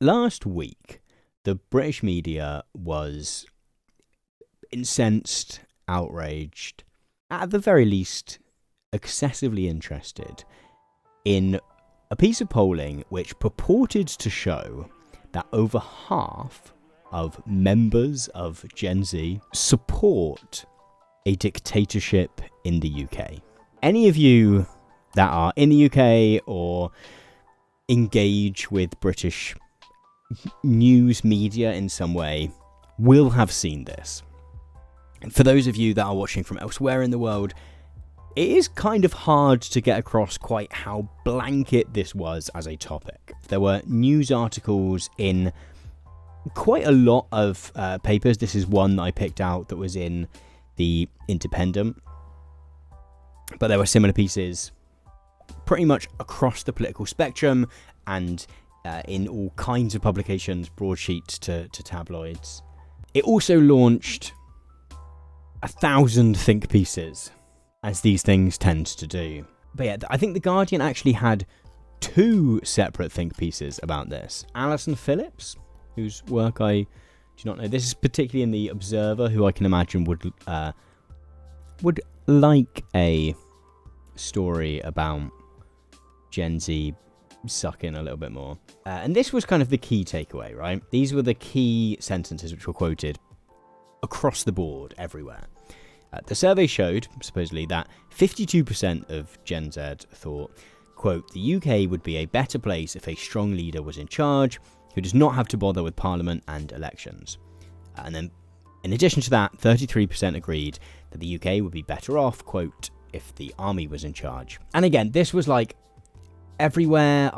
Last week, the British media was incensed, outraged, at the very least, excessively interested in a piece of polling which purported to show that over half of members of Gen Z support a dictatorship in the UK. Any of you that are in the UK or engage with British news media in some way will have seen this. And for those of you that are watching from elsewhere in the world, it is kind of hard to get across quite how blanket this was as a topic. There were news articles in quite a lot of papers. This is one that I picked out that was in the Independent. But there were similar pieces pretty much across the political spectrum and in all kinds of publications, broadsheets to tabloids. It also launched 1,000 think pieces, as these things tend to do. But yeah, I think The Guardian actually had 2 separate think pieces about this. Alison Phillips, whose work I do not know. This is particularly in The Observer, who I can imagine would like a story about Gen Z suck in a little bit more. And this was kind of the key takeaway, right? These were the key sentences which were quoted across the board, everywhere. The survey showed, supposedly, that 52% of Gen Z thought, quote, the UK would be a better place if a strong leader was in charge who does not have to bother with parliament and elections. And then, in addition to that, 33% agreed that the UK would be better off, quote, if the army was in charge. And again, this was like everywhere.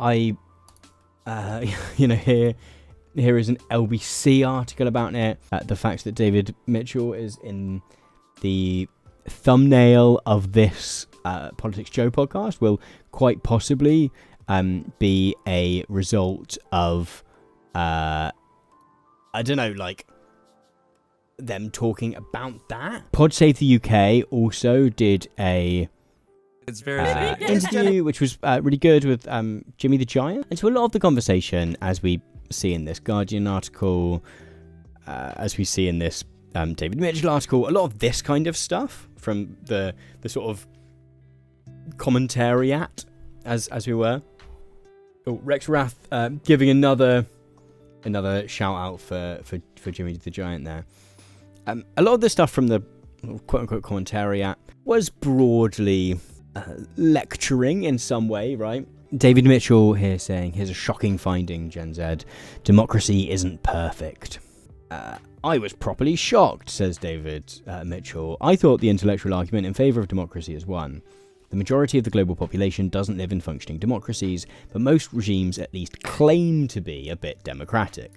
Here is an LBC article about it. The fact that David Mitchell is in the thumbnail of this Politics Joe podcast will quite possibly be a result of, I don't know, like them talking about that. Pod Save the UK also did a interview which was really good with Jimmy the Giant. And so a lot of the conversation, as we see in this Guardian article, as we see in this David Mitchell article, a lot of this kind of stuff from the sort of commentariat, as we were. Oh, Rex Rath giving another shout out for Jimmy the Giant there. A lot of the stuff from the quote unquote commentariat was broadly lecturing in some way, right? David Mitchell here saying, here's a shocking finding, Gen Z. Democracy isn't perfect. I was properly shocked, says David Mitchell. I thought the intellectual argument in favour of democracy is won. The majority of the global population doesn't live in functioning democracies, but most regimes at least claim to be a bit democratic.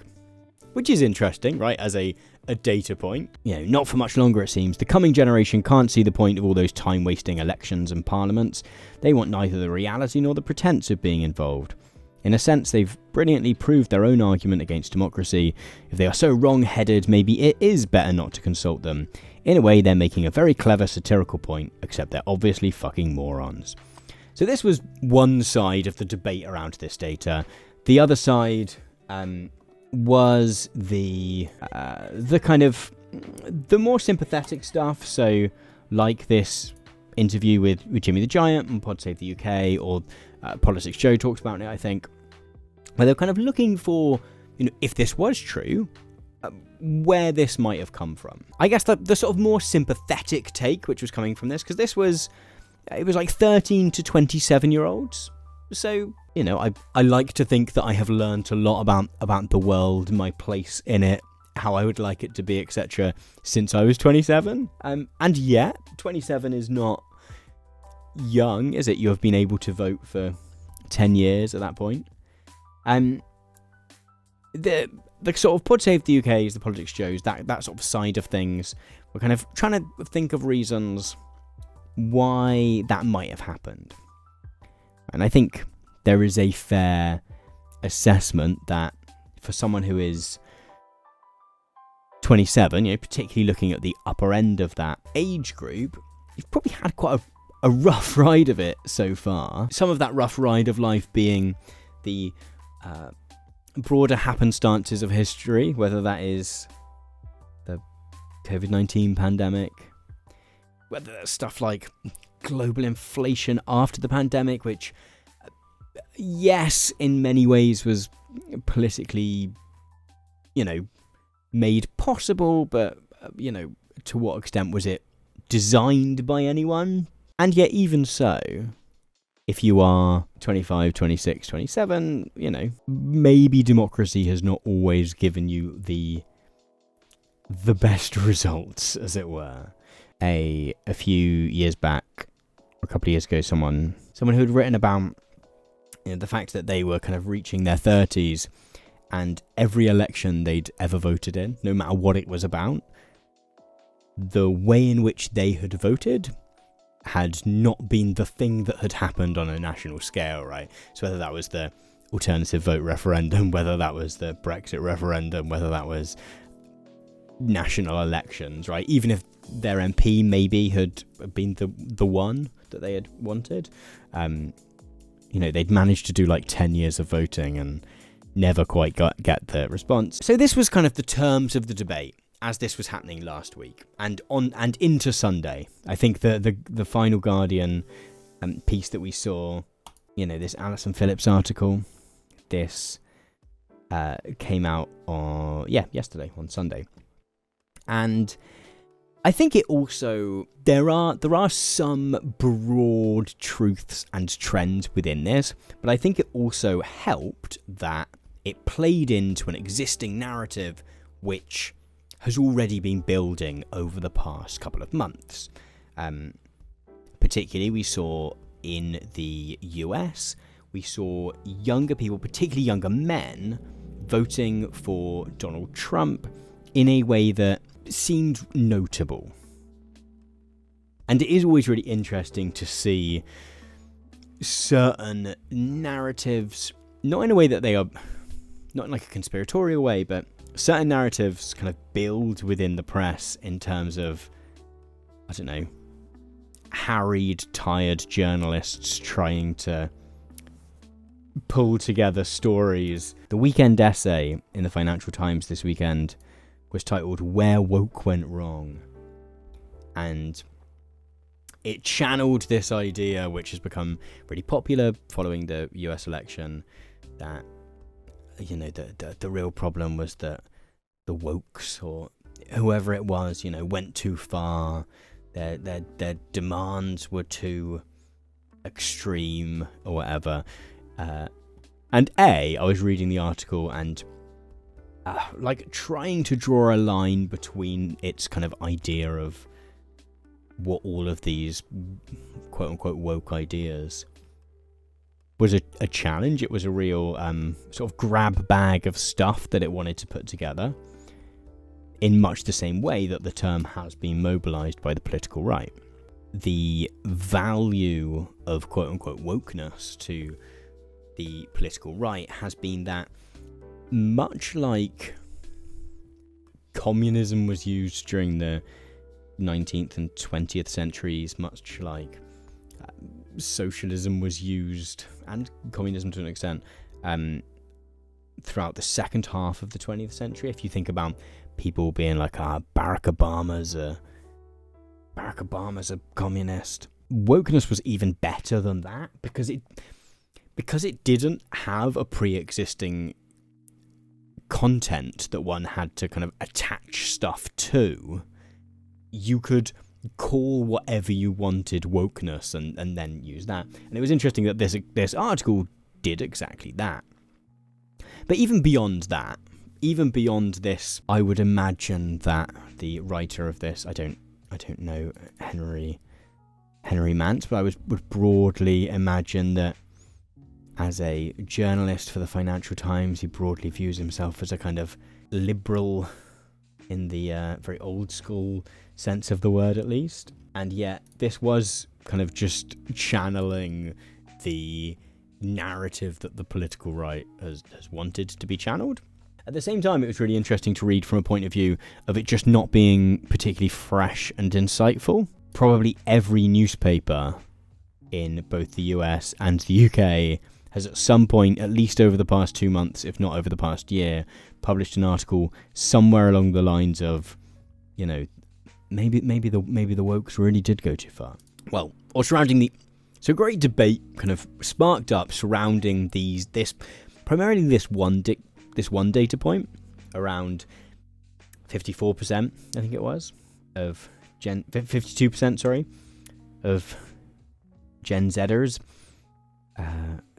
Which is interesting, right, as a data point. You know, not for much longer it seems. The coming generation can't see the point of all those time-wasting elections and parliaments. They want neither the reality nor the pretense of being involved. In a sense, they've brilliantly proved their own argument against democracy. If they are so wrong-headed, maybe it is better not to consult them. In a way, they're making a very clever satirical point, except they're obviously fucking morons. So this was one side of the debate around this data. The other side was the kind of the more sympathetic stuff. So like this interview with Jimmy the Giant and Pod Save the UK, or Politics Joe talks about it, I think, where they're kind of looking for, you know, if this was true, where this might have come from. I guess the sort of more sympathetic take which was coming from this, because it was like 13 to 27 year olds. So, you know, I like to think that I have learned a lot about the world, my place in it, how I would like it to be, etc. since I was 27. And yet, 27 is not young, is it? You have been able to vote for 10 years at that point. The sort of Pod Save the UK's, the Politics Joes, that sort of side of things, we're kind of trying to think of reasons why that might have happened. And I think there is a fair assessment that for someone who is 27, you know, particularly looking at the upper end of that age group, you've probably had quite a rough ride of it so far. Some of that rough ride of life being the broader happenstances of history, whether that is the COVID-19 pandemic, whether that's stuff like global inflation after the pandemic, which, yes, in many ways was politically, made possible, but, to what extent was it designed by anyone? And yet, even so, if you are 25, 26, 27, maybe democracy has not always given you the best results, as it were. A few years back, a couple of years ago, someone who had written about the fact that they were kind of reaching their 30s, and every election they'd ever voted in, no matter what it was about, the way in which they had voted had not been the thing that had happened on a national scale, right? So whether that was the alternative vote referendum, whether that was the Brexit referendum, whether that was national elections, right? Even if their MP maybe had been the one that they had wanted, they'd managed to do like 10 years of voting and never quite get the response. So this was kind of the terms of the debate as this was happening last week and into Sunday. I think the final Guardian piece that we saw, this Alison Phillips article, this came out yesterday on Sunday. And I think it also, there are some broad truths and trends within this, but I think it also helped that it played into an existing narrative which has already been building over the past couple of months. Particularly, we saw in the US, we saw younger people, particularly younger men, voting for Donald Trump in a way that seemed notable. And it is always really interesting to see certain narratives, not in a way that they are, not in like a conspiratorial way, but certain narratives kind of build within the press in terms of, I don't know, harried, tired journalists trying to pull together stories. The weekend essay in the Financial Times this weekend was titled "Where Woke Went Wrong." And it channeled this idea, which has become really popular following the US election, that the real problem was that the wokes, or whoever it was, went too far. Their demands were too extreme or whatever. And I was reading the article and trying to draw a line between its kind of idea of what all of these quote unquote woke ideas was a challenge. It was a real sort of grab bag of stuff that it wanted to put together in much the same way that the term has been mobilized by the political right. The value of quote-unquote wokeness to the political right has been that, much like communism was used during the 19th and 20th centuries, much like socialism was used, and communism to an extent, throughout the second half of the 20th century. If you think about people being like, Barack Obama's a communist. Wokeness was even better than that because it didn't have a pre-existing content that one had to kind of attach stuff to. You could call whatever you wanted wokeness and then use that. And it was interesting that this article did exactly that. But even beyond this, I would imagine that the writer of this, I don't know Henry Mance, but I would broadly imagine that as a journalist for the Financial Times, he broadly views himself as a kind of liberal in the very old school sense of the word, at least. And yet this was kind of just channeling the narrative that the political right has wanted to be channeled. At the same time, it was really interesting to read from a point of view of it just not being particularly fresh and insightful. Probably every newspaper in both the US and the UK has at some point, at least over the past 2 months, if not over the past year, published an article somewhere along the lines of, you know, maybe the wokes really did go too far. Well, or surrounding so great debate kind of sparked up surrounding primarily this one data point, around 54%, I think it was, of 52%, sorry, of Gen Zers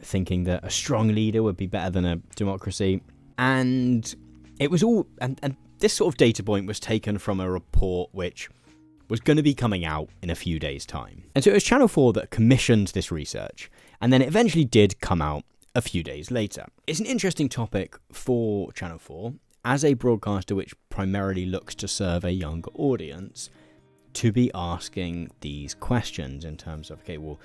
thinking that a strong leader would be better than a democracy. And it was all, and this sort of data point was taken from a report which was going to be coming out in a few days' time. And so it was Channel 4 that commissioned this research, and then it eventually did come out a few days later. It's an interesting topic for Channel 4, as a broadcaster which primarily looks to serve a younger audience, to be asking these questions in terms of, okay, well,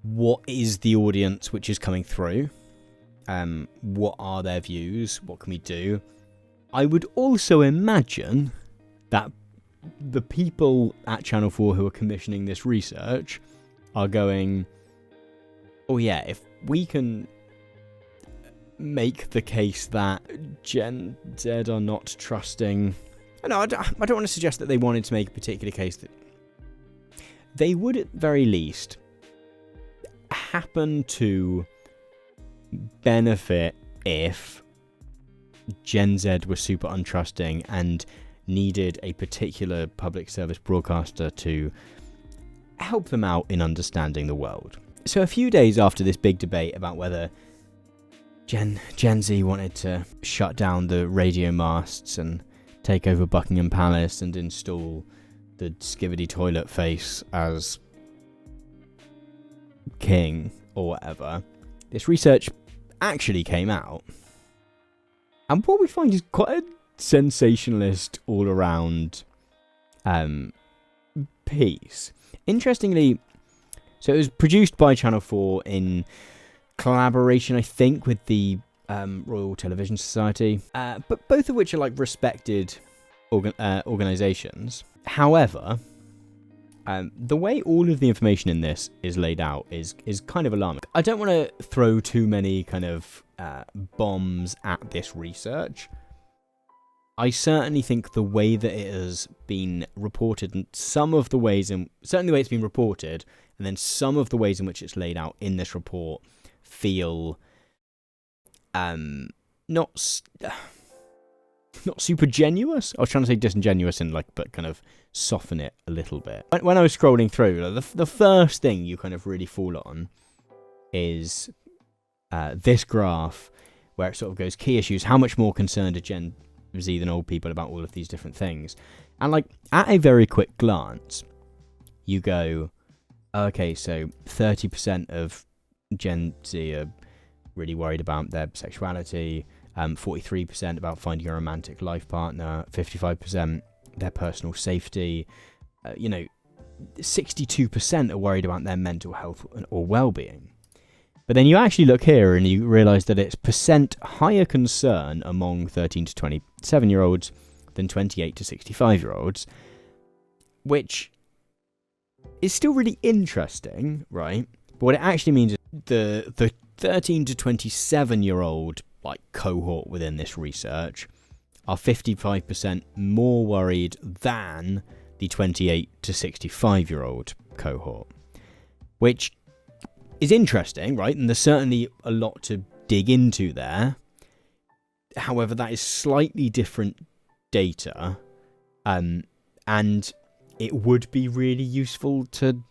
what is the audience which is coming through? What are their views? What can we do? I would also imagine that the people at Channel 4 who are commissioning this research are going, oh yeah, if we can make the case that Gen Z are not trusting... No, I don't want to suggest that they wanted to make a particular case. That they would at very least happen to benefit if Gen Z was super untrusting and needed a particular public service broadcaster to help them out in understanding the world. So a few days after this big debate about whether Gen Z wanted to shut down the radio masts and take over Buckingham Palace and install the skivvy toilet face as king or whatever, this research actually came out. And what we find is quite a sensationalist all-around piece. Interestingly, so it was produced by Channel 4 in collaboration, I think, with the Royal Television Society, but both of which are like respected organisations. However, the way all of the information in this is laid out is kind of alarming. I don't want to throw too many kind of bombs at this research. I certainly think the way that it has been reported, and certainly the way it's been reported, and then some of the ways in which it's laid out in this report feel not super genuous. I was trying to say disingenuous but kind of soften it a little bit. When I was scrolling through, the first thing you kind of really fall on is this graph where it sort of goes key issues. How much more concerned are Gen Z than old people about all of these different things? And like at a very quick glance, you go, okay, so 30% of Gen Z are really worried about their sexuality, 43% about finding a romantic life partner, 55% their personal safety, 62% are worried about their mental health or well-being. But then you actually look here and you realise that it's percent higher concern among 13 to 27-year-olds than 28 to 65-year-olds, which is still really interesting, right? But what it actually means is the 13 to 27-year-old cohort within this research are 55% more worried than the 28 to 65-year-old cohort, which is interesting, right? And there's certainly a lot to dig into there. However, that is slightly different data, and it would be really useful to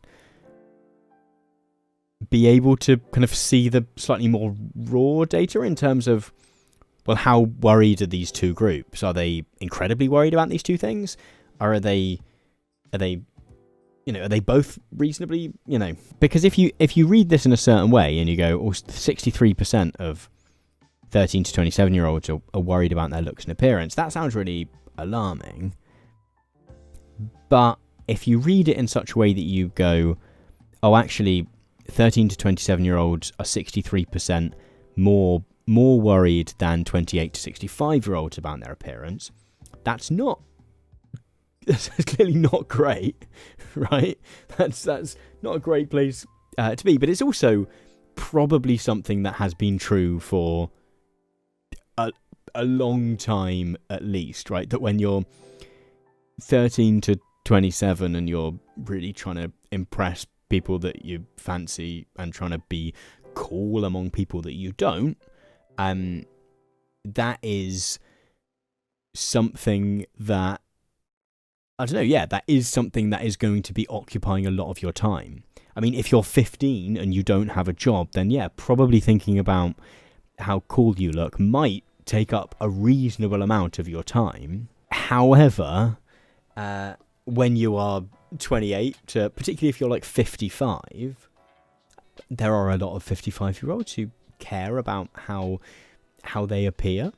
be able to kind of see the slightly more raw data in terms of, well, how worried are these two groups? Are they incredibly worried about these two things? Or are they both reasonably, because if you read this in a certain way and you go, 63% of 13 to 27-year-olds are worried about their looks and appearance, that sounds really alarming. But if you read it in such a way that you go, actually, 13 to 27-year-olds are 63% more worried than 28 to 65-year-olds about their appearance, that's clearly not great, right? That's not a great place to be. But it's also probably something that has been true for a long time at least, right? That when you're 13 to 27 and you're really trying to impress people that you fancy and trying to be cool among people that you don't, that is something that, I don't know, yeah, that is something that is going to be occupying a lot of your time. I mean, if you're 15 and you don't have a job, then yeah, probably thinking about how cool you look might take up a reasonable amount of your time. However, when you are 28, particularly if you're like 55, there are a lot of 55-year-olds who care about how they appear.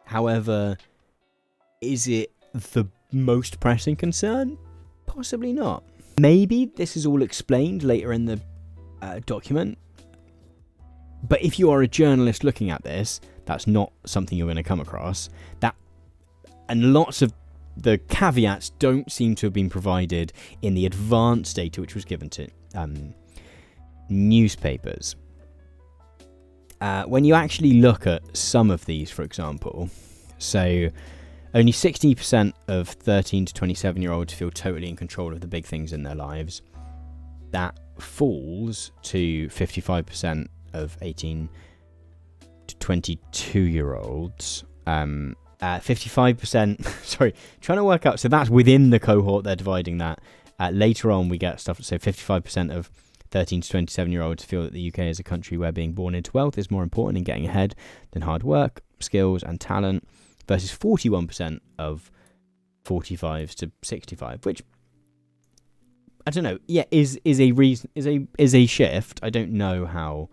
However, is it the most pressing concern? Possibly not. Maybe this is all explained later in the document. But if you are a journalist looking at this, that's not something you're going to come across. And lots of the caveats don't seem to have been provided in the advanced data which was given to newspapers. When you actually look at some of these, for example, so only 60% of 13 to 27-year-olds feel totally in control of the big things in their lives. That falls to 55% of 18 to 22-year-olds. 55%, sorry, trying to work out, so that's within the cohort, they're dividing that. Later on, we get stuff, so 55% of 13 to 27-year-olds feel that the UK is a country where being born into wealth is more important in getting ahead than hard work, skills, and talent, versus 41% of 45s to 65, which, I don't know, yeah, is a shift. I don't know how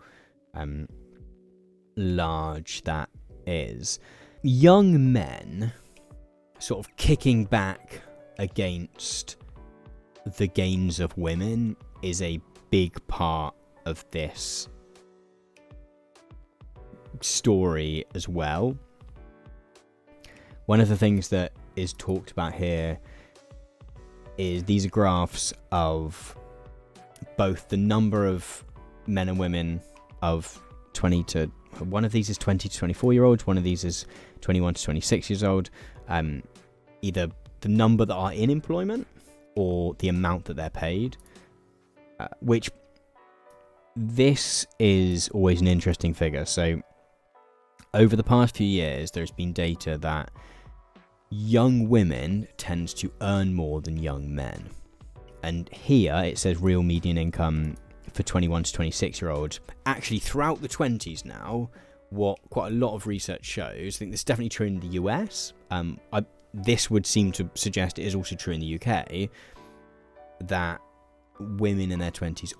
large that is. Young men sort of kicking back against the gains of women is a big part of this story as well. One of the things that is talked about here is these are graphs of both the number of men and women of 20 to, one of these is 20 to 24-year-olds, one of these is 21 to 26 years old, either the number that are in employment or the amount that they're paid, which this is always an interesting figure. So over the past few years, there's been data that young women tend to earn more than young men. And here it says real median income for 21 to 26-year-olds. Actually, throughout the 20s now, what quite a lot of research shows, I think this is definitely true in the US, this would seem to suggest it is also true in the UK, that women in their 20s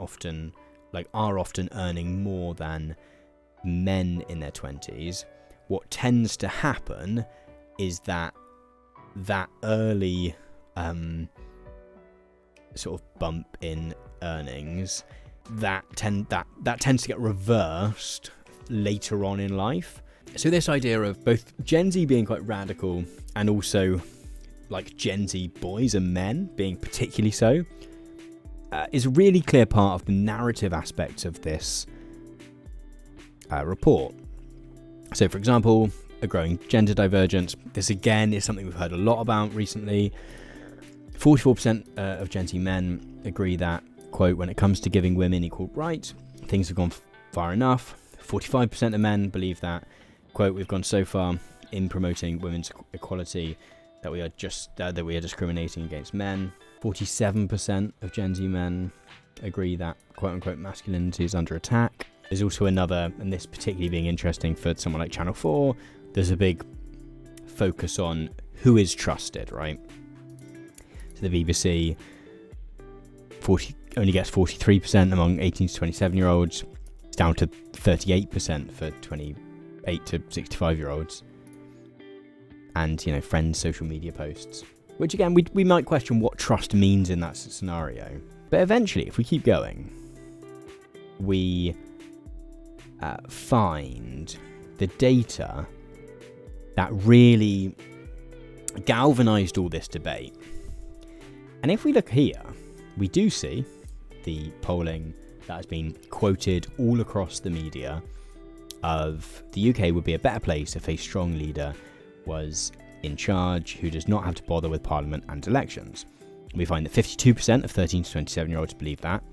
are often earning more than men in their 20s. What tends to happen is that early sort of bump in earnings that tends to get reversed later on in life. So this idea of both Gen Z being quite radical and also like Gen Z boys and men being particularly so is a really clear part of the narrative aspects of this report. So for example, a growing gender divergence. This again is something we've heard a lot about recently. 44% of Gen Z men agree that, quote, when it comes to giving women equal rights, things have gone far enough. 45% of men believe that, quote, we've gone so far in promoting women's equality that we are discriminating against men. 47% of Gen Z men agree that, quote unquote, masculinity is under attack. There's also another, and this particularly being interesting for someone like Channel 4, there's a big focus on who is trusted, right? So the BBC only gets 43% among 18 to 27-year-olds. It's down to 38% for 28 to 65-year-olds. And, friends' social media posts. Which, again, we might question what trust means in that scenario. But eventually, if we keep going, we find the data that really galvanized all this debate. And if we look here, we do see the polling that has been quoted all across the media of the UK would be a better place if a strong leader was in charge who does not have to bother with Parliament and elections. We find that 52% of 13 to 27-year-olds believe that,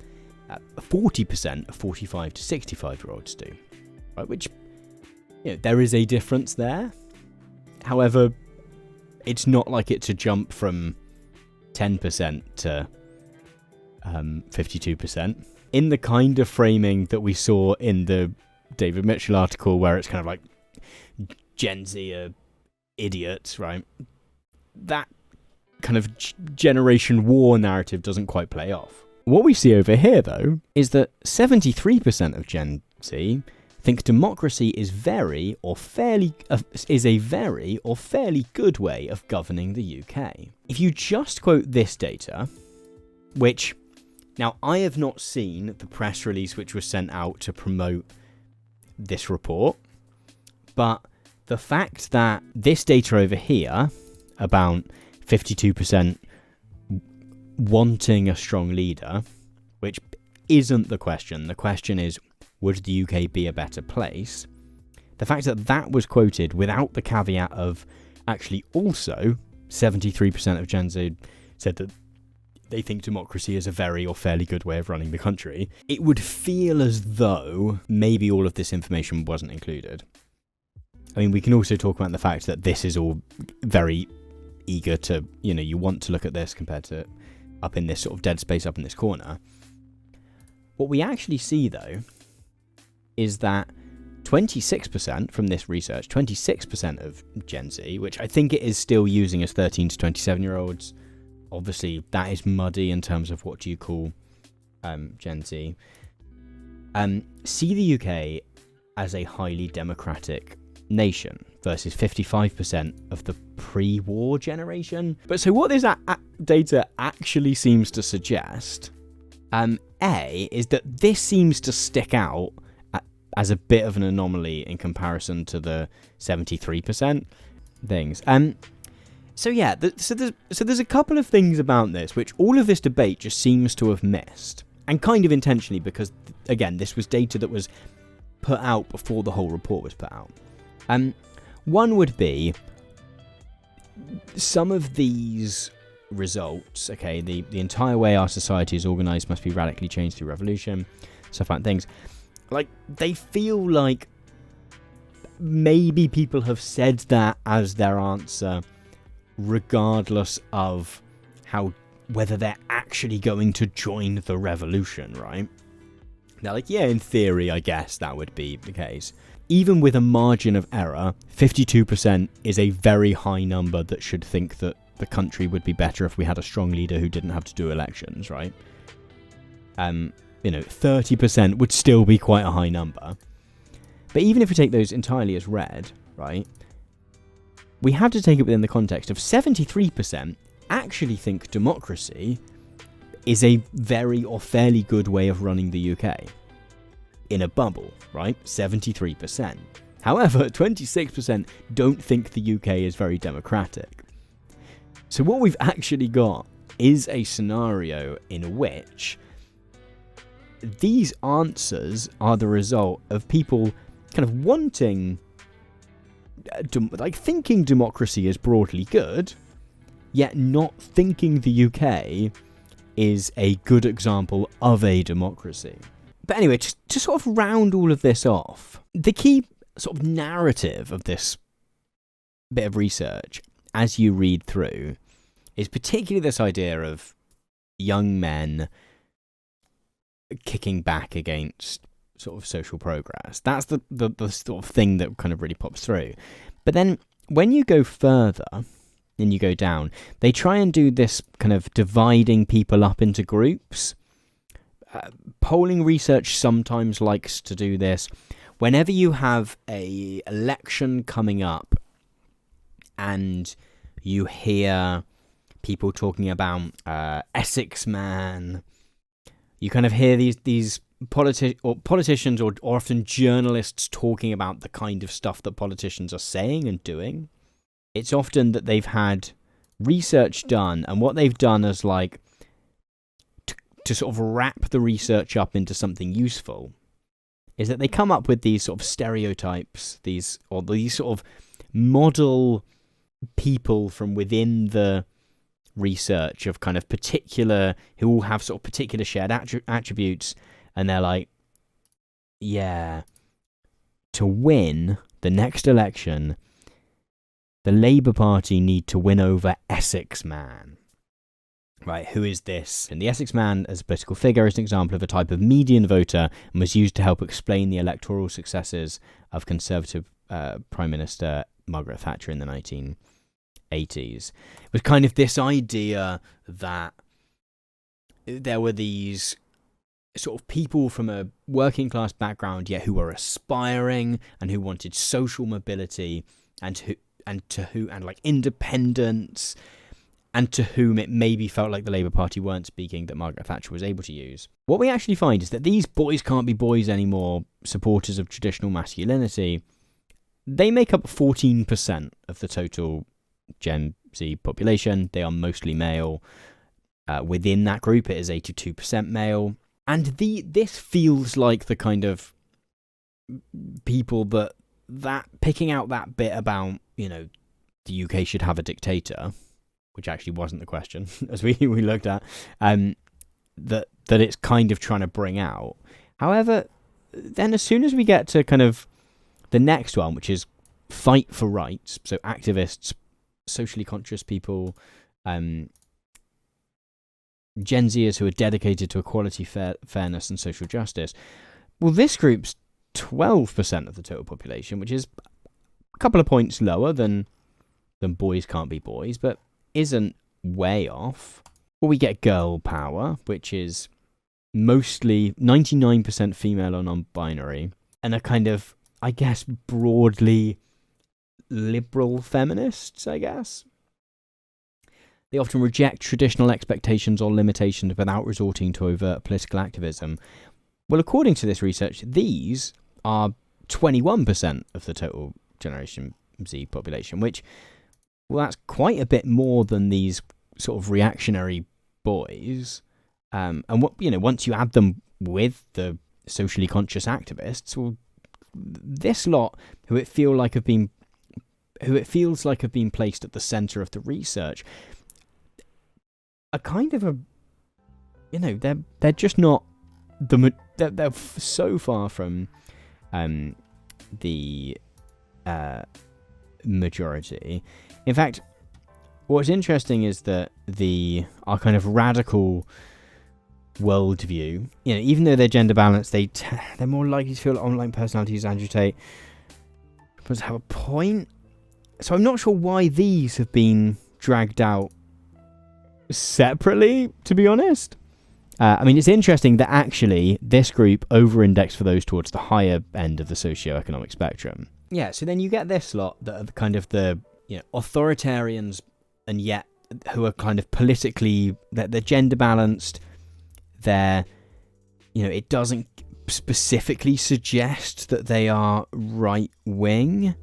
40% of 45 to 65-year-olds do, right? Which, there is a difference there. However, it's not like it's a jump from 10% to 52%. In the kind of framing that we saw in the David Mitchell article, where it's kind of like Gen Z are idiots, right? That kind of generation war narrative doesn't quite play off. What we see over here, though, is that 73% of Gen Z think democracy is a very or fairly good way of governing the UK. If you just quote this data, which, now I have not seen the press release which was sent out to promote this report, but the fact that this data over here, about 52% wanting a strong leader, which isn't the question. The question is, would the UK be a better place? The fact that that was quoted without the caveat of actually also 73% of Gen Z said that they think democracy is a very or fairly good way of running the country, it would feel as though maybe all of this information wasn't included. I mean, we can also talk about the fact that this is all very eager to, you want to look at this compared to up in this sort of dead space up in this corner. What we actually see, though, is that 26% from this research, 26% of Gen Z, which I think it is still using as 13 to 27-year-olds. Obviously, that is muddy in terms of what do you call Gen Z. See the UK as a highly democratic nation versus 55% of the pre-war generation. But so what this data actually seems to suggest, is that this seems to stick out as a bit of an anomaly in comparison to the 73% things. So there's a couple of things about this which all of this debate just seems to have missed, and kind of intentionally, because again, this was data that was put out before the whole report was put out. One would be some of these results, okay, the entire way our society is organised must be radically changed through revolution, stuff like things. Like, they feel like maybe people have said that as their answer, regardless of whether they're actually going to join the revolution, right? They're like, yeah, in theory, I guess that would be the case. Even with a margin of error, 52% is a very high number that should think that the country would be better if we had a strong leader who didn't have to do elections, right? 30% would still be quite a high number. But even if we take those entirely as read, right, we have to take it within the context of 73% actually think democracy is a very or fairly good way of running the UK. In a bubble, right? 73%. However, 26% don't think the UK is very democratic. So what we've actually got is a scenario in which these answers are the result of people kind of wanting, thinking democracy is broadly good, yet not thinking the UK is a good example of a democracy. But anyway, to sort of round all of this off, the key sort of narrative of this bit of research, as you read through, is particularly this idea of young men kicking back against sort of social progress. That's the sort of thing that kind of really pops through. But then when you go further and you go down, they try and do this kind of dividing people up into groups. Polling research sometimes likes to do this. Whenever you have a election coming up and you hear people talking about Essex Man, you kind of hear these politicians or often journalists talking about the kind of stuff that politicians are saying and doing. It's often that they've had research done, and what they've done is to sort of wrap the research up into something useful is that they come up with these sort of stereotypes, these sort of model people from within the research of kind of particular, who all have sort of particular shared attributes, and they're like, yeah, to win the next election, the Labour Party need to win over Essex Man. Right, who is this? And the Essex Man, as a political figure, is an example of a type of median voter and was used to help explain the electoral successes of Conservative Prime Minister Margaret Thatcher in the 1980s. It was kind of this idea that there were these sort of people from a working class background, yet who were aspiring and who wanted social mobility and like independence, and to whom it maybe felt like the Labour Party weren't speaking that Margaret Thatcher was able to use. What we actually find is that these boys can't be boys anymore, supporters of traditional masculinity, they make up 14% of the total Gen Z population. They are mostly male. Within that group, it is 82% male. And this feels like the kind of people that picking out that bit about, the UK should have a dictator, which actually wasn't the question, as we looked at, that it's kind of trying to bring out. However, then as soon as we get to kind of the next one, which is fight for rights, so activists, socially conscious people, Gen Zers who are dedicated to equality, fairness and social justice, well, this group's 12% of the total population, which is a couple of points lower than boys can't be boys, but isn't way off. Well, we get girl power, which is mostly 99% female or non-binary, and a kind of, I guess, broadly liberal feminists, I guess. They often reject traditional expectations or limitations without resorting to overt political activism. Well, according to this research, these are 21% of the total Generation Z population, which, well, that's quite a bit more than these sort of reactionary boys. And what, once you add them with the socially conscious activists, well, this lot, who it feels like have been placed at the center of the research, are kind of they're just not they're so far from the majority. In fact, what's interesting is that our kind of radical worldview, even though they're gender balanced, they're more likely to feel like online personalities agitate, but have a point. So I'm not sure why these have been dragged out separately, to be honest. It's interesting that actually this group over-indexed for those towards the higher end of the socioeconomic spectrum. Yeah, so then you get this lot that are kind of the authoritarians, and yet who are kind of politically, they're gender balanced. They're, it doesn't specifically suggest that they are right-wing.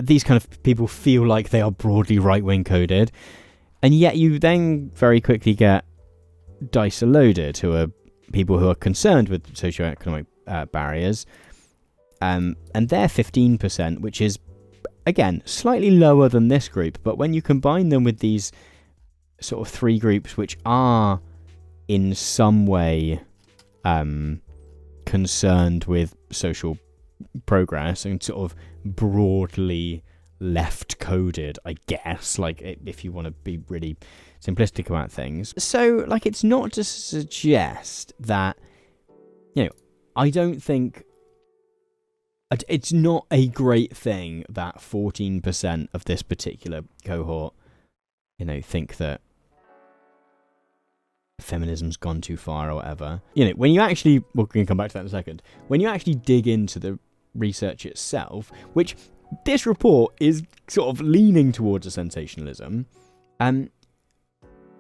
These kind of people feel like they are broadly right-wing coded. And yet you then very quickly get dice loaded, who are people who are concerned with socioeconomic barriers. And they're 15%, which is, again, slightly lower than this group. But when you combine them with these sort of three groups, which are in some way concerned with social progress and sort of broadly left-coded, I guess, like if you want to be really simplistic about things. So, it's not to suggest that, I don't think it's not a great thing that 14% of this particular cohort, think that feminism's gone too far or whatever. When you actually, we're going to come back to that in a second, when you actually dig into the research itself, which this report is sort of leaning towards a sensationalism,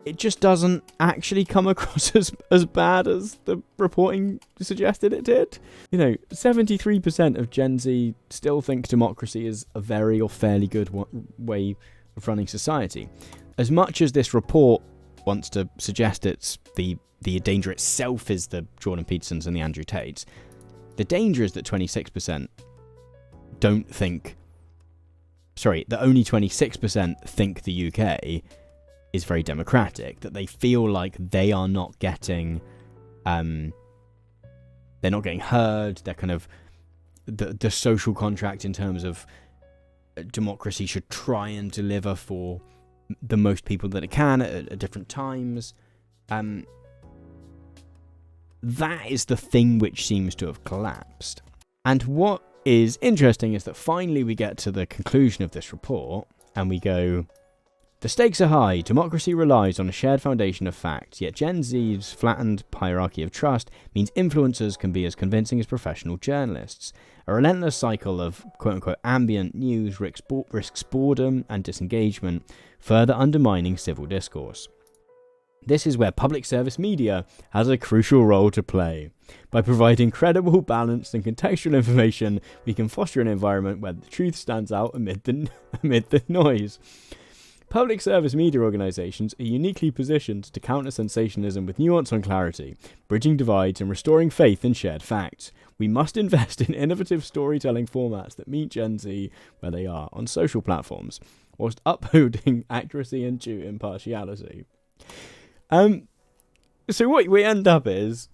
it just doesn't actually come across as bad as the reporting suggested it did. 73% of Gen Z still think democracy is a very or fairly good way of running society. As much as this report wants to suggest it's the danger itself is the Jordan Petersons and the Andrew Tates. The danger is that 26% don't think... Sorry, that only 26% think the UK is very democratic, that they feel like they are not getting... they're not getting heard, they're kind of... The social contract in terms of democracy should try and deliver for the most people that it can at different times. That is the thing which seems to have collapsed. And what is interesting is that finally we get to the conclusion of this report and we go, the stakes are high, democracy relies on a shared foundation of facts, yet Gen Z's flattened hierarchy of trust means influencers can be as convincing as professional journalists. A relentless cycle of quote-unquote ambient news risks boredom and disengagement, further undermining civil discourse. This is where public service media has a crucial role to play. By providing credible, balanced and contextual information, we can foster an environment where the truth stands out amid the noise. Public service media organisations are uniquely positioned to counter sensationalism with nuance and clarity, bridging divides and restoring faith in shared facts. We must invest in innovative storytelling formats that meet Gen Z where they are on social platforms, whilst upholding accuracy and due impartiality. So what we end up is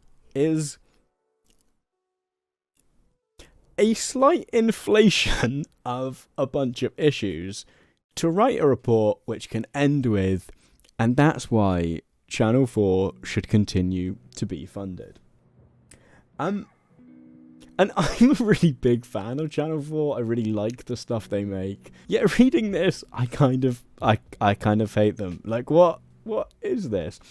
a slight inflation of a bunch of issues to write a report which can end with, and that's why Channel 4 should continue to be funded. And I'm a really big fan of Channel 4. I really like the stuff they make. Yet reading this, I kind of hate them. Like, what is this?